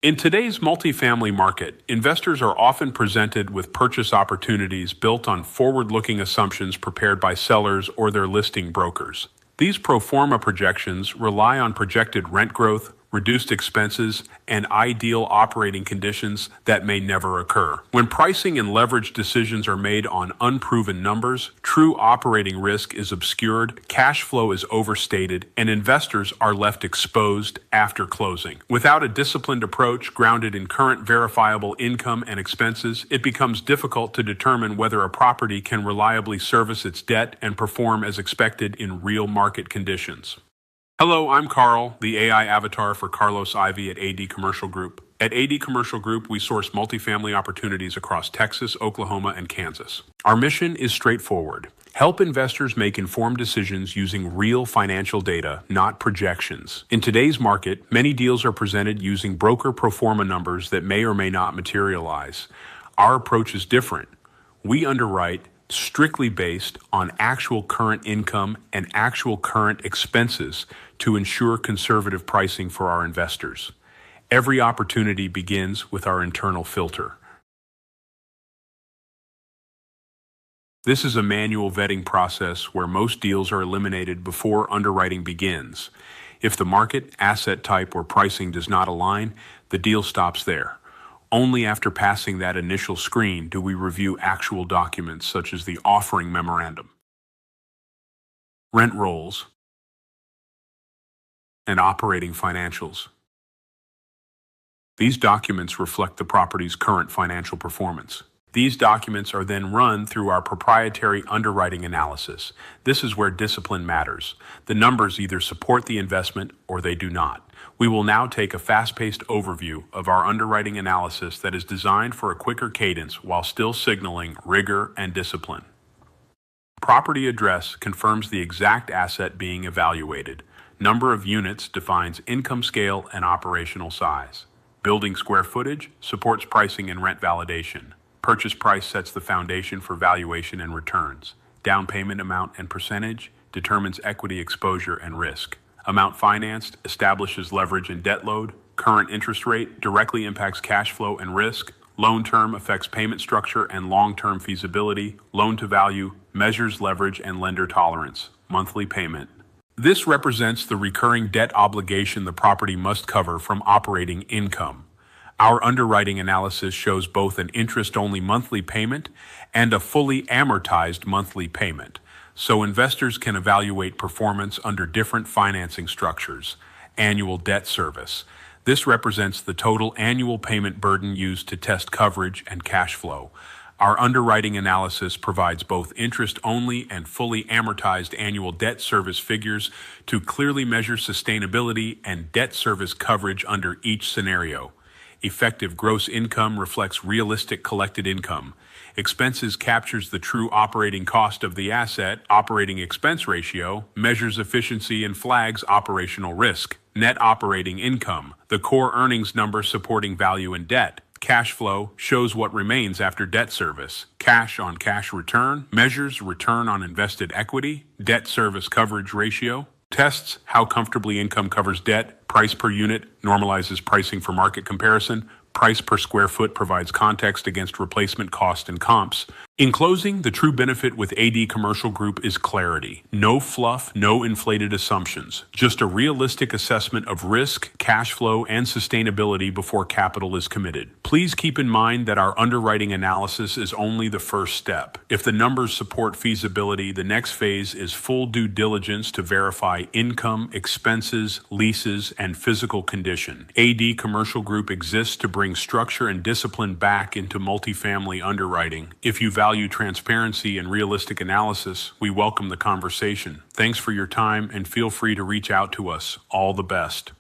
In today's multifamily market, investors are often presented with purchase opportunities built on forward-looking assumptions prepared by sellers or their listing brokers. These pro forma projections rely on projected rent growth, reduced expenses, and ideal operating conditions that may never occur. When pricing and leverage decisions are made on unproven numbers, true operating risk is obscured, cash flow is overstated, and investors are left exposed after closing. Without a disciplined approach grounded in current verifiable income and expenses, it becomes difficult to determine whether a property can reliably service its debt and perform as expected in real market conditions. Hello, I'm Carl, the AI avatar for Carlos Ivy at AD Commercial Group. At AD Commercial Group, we source multifamily opportunities across Texas, Oklahoma, and Kansas. Our mission is straightforward. Help investors make informed decisions using real financial data, not projections. In today's market, many deals are presented using broker pro forma numbers that may or may not materialize. Our approach is different. We underwrite strictly based on actual current income and actual current expenses to ensure conservative pricing for our investors. Every opportunity begins with our internal filter. This is a manual vetting process where most deals are eliminated before underwriting begins. If the market, asset type, or pricing does not align, the deal stops there. Only after passing that initial screen do we review actual documents such as the offering memorandum, rent rolls, and operating financials. These documents reflect the property's current financial performance. These documents are then run through our proprietary underwriting analysis. This is where discipline matters. The numbers either support the investment or they do not. We will now take a fast-paced overview of our underwriting analysis that is designed for a quicker cadence while still signaling rigor and discipline. Property address confirms the exact asset being evaluated. Number of units defines income scale and operational size. Building square footage supports pricing and rent validation. Purchase price sets the foundation for valuation and returns. Down payment amount and percentage determines equity exposure and risk. Amount financed establishes leverage and debt load. Current interest rate directly impacts cash flow and risk. Loan term affects payment structure and long-term feasibility. Loan to value measures leverage and lender tolerance. Monthly payment. This represents the recurring debt obligation the property must cover from operating income. Our underwriting analysis shows both an interest-only monthly payment and a fully amortized monthly payment, so investors can evaluate performance under different financing structures. Annual debt service. This represents the total annual payment burden used to test coverage and cash flow. Our underwriting analysis provides both interest-only and fully amortized annual debt service figures to clearly measure sustainability and debt service coverage under each scenario. Effective gross income reflects realistic collected income. Expenses captures the true operating cost of the asset. Operating expense ratio measures efficiency and flags operational risk. Net operating income, the core earnings number supporting value and debt. Cash flow shows what remains after debt service. Cash on cash return measures return on invested equity. Debt service coverage ratio tests how comfortably income covers debt. Price per unit normalizes pricing for market comparison. Price per square foot provides context against replacement cost and comps. In closing, the true benefit with AD Commercial Group is clarity. No fluff, no inflated assumptions. Just a realistic assessment of risk, cash flow, and sustainability before capital is committed. Please keep in mind that our underwriting analysis is only the first step. If the numbers support feasibility, the next phase is full due diligence to verify income, expenses, leases, and physical condition. AD Commercial Group exists to bring structure and discipline back into multifamily underwriting. If you value transparency and realistic analysis, we welcome the conversation. Thanks for your time and feel free to reach out to us. All the best.